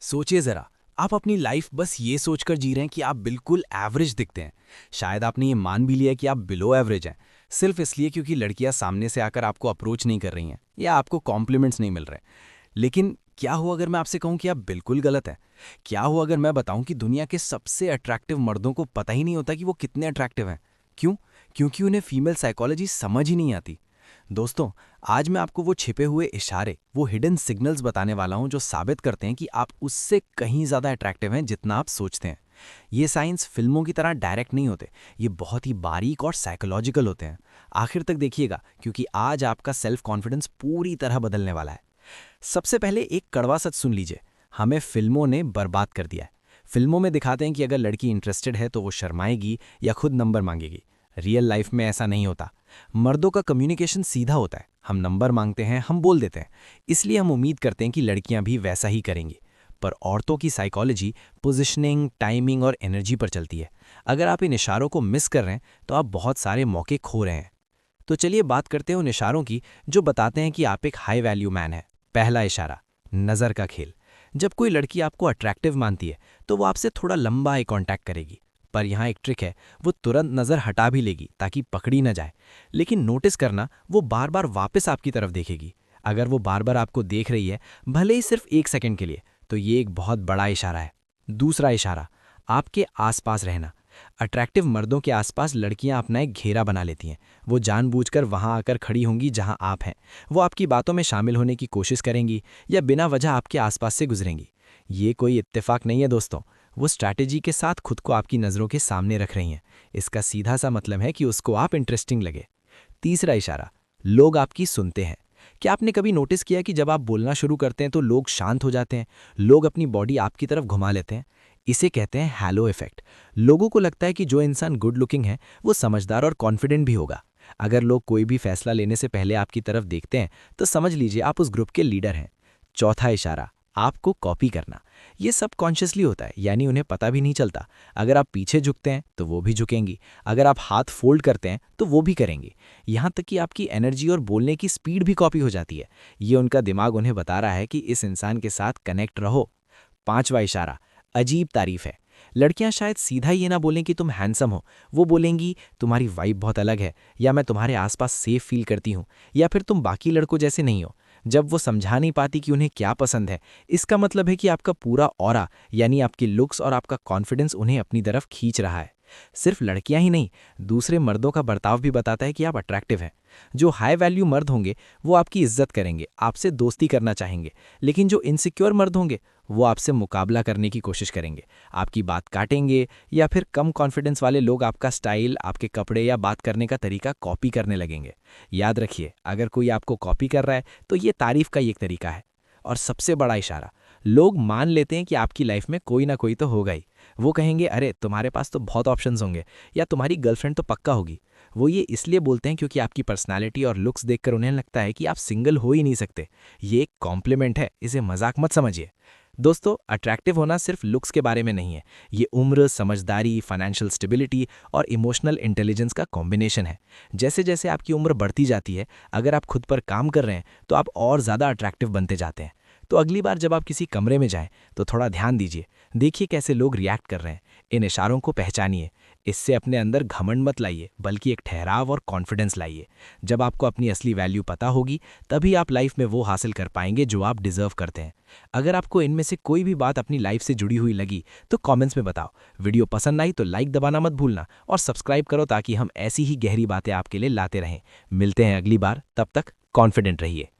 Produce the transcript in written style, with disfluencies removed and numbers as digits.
सोचिए ज़रा, आप अपनी लाइफ बस ये सोचकर जी रहे हैं कि आप बिल्कुल एवरेज दिखते हैं। शायद आपने ये मान भी लिया है कि आप बिलो एवरेज हैं, सिर्फ इसलिए क्योंकि लड़कियां सामने से आकर आपको अप्रोच नहीं कर रही हैं या आपको कॉम्प्लीमेंट्स नहीं मिल रहे। लेकिन क्या हुआ अगर मैं आपसे कहूं कि आप बिल्कुल गलत हैं? क्या हुआ अगर मैं बताऊं कि दुनिया के सबसे अट्रैक्टिव मर्दों को पता ही नहीं होता कि वो कितने अट्रैक्टिव हैं? क्यों? क्योंकि उन्हें फीमेल साइकोलॉजी समझ ही नहीं आती। दोस्तों, आज मैं आपको वो छिपे हुए इशारे, वो हिडन सिग्नल्स बताने वाला हूं जो साबित करते हैं कि आप उससे कहीं ज़्यादा अट्रैक्टिव हैं जितना आप सोचते हैं। ये साइंस फिल्मों की तरह डायरेक्ट नहीं होते, ये बहुत ही बारीक और साइकोलॉजिकल होते हैं। आखिर तक देखिएगा, क्योंकि आज आपका सेल्फ कॉन्फिडेंस पूरी तरह बदलने वाला है। सबसे पहले एक कड़वा सच सुन लीजिए, हमें फिल्मों ने बर्बाद कर दिया है। फिल्मों में दिखाते हैं कि अगर लड़की इंटरेस्टेड है तो वो शर्माएगी या खुद नंबर मांगेगी। रियल लाइफ में ऐसा नहीं होता। मर्दों का कम्युनिकेशन सीधा होता है, हम नंबर मांगते हैं, हम बोल देते हैं। इसलिए हम उम्मीद करते हैं कि लड़कियां भी वैसा ही करेंगी। पर औरतों की साइकोलॉजी पोजिशनिंग, टाइमिंग और एनर्जी पर चलती है। अगर आप इन इशारों को मिस कर रहे हैं तो आप बहुत सारे मौके खो रहे हैं। तो चलिए बात करते हैं उन इशारों की जो बताते हैं कि आप एक हाई वैल्यू मैन है। पहला इशारा, नज़र का खेल। जब कोई लड़की आपको अट्रैक्टिव मानती है तो वो आपसे थोड़ा लंबा आई कांटेक्ट करेगी। पर यहाँ एक ट्रिक है, वो तुरंत नज़र हटा भी लेगी ताकि पकड़ी ना जाए। लेकिन नोटिस करना, वो बार बार वापस आपकी तरफ देखेगी। अगर वो बार बार आपको देख रही है, भले ही सिर्फ 1 सेकंड के लिए, तो ये एक बहुत बड़ा इशारा है। दूसरा इशारा, आपके आसपास रहना। अट्रैक्टिव मर्दों के आसपास लड़कियां अपना एक घेरा बना लेती हैं। वो जानबूझकर वहां आकर खड़ी होंगी जहां आप हैं। वो आपकी बातों में शामिल होने की कोशिश करेंगी या बिना वजह आपके आसपास से गुजरेंगी। ये कोई इत्तेफाक नहीं है दोस्तों, वो स्ट्रैटेजी के साथ खुद को आपकी नज़रों के सामने रख रही हैं। इसका सीधा सा मतलब है कि उसको आप इंटरेस्टिंग लगे। तीसरा इशारा, लोग आपकी सुनते हैं। क्या आपने कभी नोटिस किया कि जब आप बोलना शुरू करते हैं तो लोग शांत हो जाते हैं, लोग अपनी बॉडी आपकी तरफ घुमा लेते हैं? इसे कहते हैं हैलो इफेक्ट। लोगों को लगता है कि जो इंसान गुड लुकिंग है वो समझदार और कॉन्फिडेंट भी होगा। अगर लोग कोई भी फैसला लेने से पहले आपकी तरफ देखते हैं तो समझ लीजिए आप उस ग्रुप के लीडर हैं। चौथा इशारा, आपको कॉपी करना। ये सब कॉन्शियसली होता है, यानी उन्हें पता भी नहीं चलता। अगर आप पीछे झुकते हैं तो वो भी झुकेंगी, अगर आप हाथ फोल्ड करते हैं तो वो भी करेंगी। यहाँ तक कि आपकी एनर्जी और बोलने की स्पीड भी कॉपी हो जाती है। ये उनका दिमाग उन्हें बता रहा है कि इस इंसान के साथ कनेक्ट रहो। पांचवा इशारा, अजीब तारीफ है। लड़कियां शायद सीधा ये ना बोलें कि तुम हैंडसम हो, वो बोलेंगी तुम्हारी वाइब बहुत अलग है, या मैं तुम्हारे आसपास सेफ फील करती हूँ, या फिर तुम बाकी लड़कों जैसे नहीं हो। जब वो समझा नहीं पाती कि उन्हें क्या पसंद है, इसका मतलब है कि आपका पूरा ऑरा, यानी आपकी लुक्स और आपका कॉन्फिडेंस उन्हें अपनी तरफ खींच रहा है। सिर्फ लड़कियां ही नहीं, दूसरे मर्दों का बर्ताव भी बताता है कि आप अट्रैक्टिव हैं। जो हाई वैल्यू मर्द होंगे वो आपकी इज्जत करेंगे, आपसे दोस्ती करना चाहेंगे। लेकिन जो इनसिक्योर मर्द होंगे वो आपसे मुकाबला करने की कोशिश करेंगे, आपकी बात काटेंगे, या फिर कम कॉन्फिडेंस वाले लोग आपका स्टाइल, आपके कपड़े या बात करने का तरीका कॉपी करने लगेंगे। याद रखिए, अगर कोई आपको कॉपी कर रहा है तो ये तारीफ का ही एक तरीका है। और सबसे बड़ा इशारा, लोग मान लेते हैं कि आपकी लाइफ में कोई ना कोई तो होगा ही। वो कहेंगे अरे तुम्हारे पास तो बहुत ऑप्शंस होंगे, या तुम्हारी गर्लफ्रेंड तो पक्का होगी। वो ये इसलिए बोलते हैं क्योंकि आपकी पर्सनालिटी और लुक्स देखकर उन्हें लगता है कि आप सिंगल हो ही नहीं सकते। ये एक कॉम्प्लीमेंट है, इसे मजाक मत समझिए। दोस्तों, अट्रैक्टिव होना सिर्फ लुक्स के बारे में नहीं है, ये उम्र, समझदारी, फाइनेंशियल स्टेबिलिटी और इमोशनल इंटेलिजेंस का कॉम्बिनेशन है। जैसे जैसे आपकी उम्र बढ़ती जाती है, अगर आप खुद पर काम कर रहे हैं तो आप और ज़्यादा अट्रैक्टिव बनते जाते हैं। तो अगली बार जब आप किसी कमरे में जाएं तो थोड़ा ध्यान दीजिए, देखिए कैसे लोग रिएक्ट कर रहे हैं। इन इशारों को पहचानिए। इससे अपने अंदर घमंड मत लाइए, बल्कि एक ठहराव और कॉन्फिडेंस लाइए। जब आपको अपनी असली वैल्यू पता होगी, तभी आप लाइफ में वो हासिल कर पाएंगे जो आप डिजर्व करते हैं। अगर आपको इनमें से कोई भी बात अपनी लाइफ से जुड़ी हुई लगी तो कमेंट्स में बताओ। वीडियो पसंद आई तो लाइक दबाना मत भूलना और सब्सक्राइब करो ताकि हम ऐसी ही गहरी बातें आपके लिए लाते रहें। मिलते हैं अगली बार, तब तक कॉन्फिडेंट रहिए।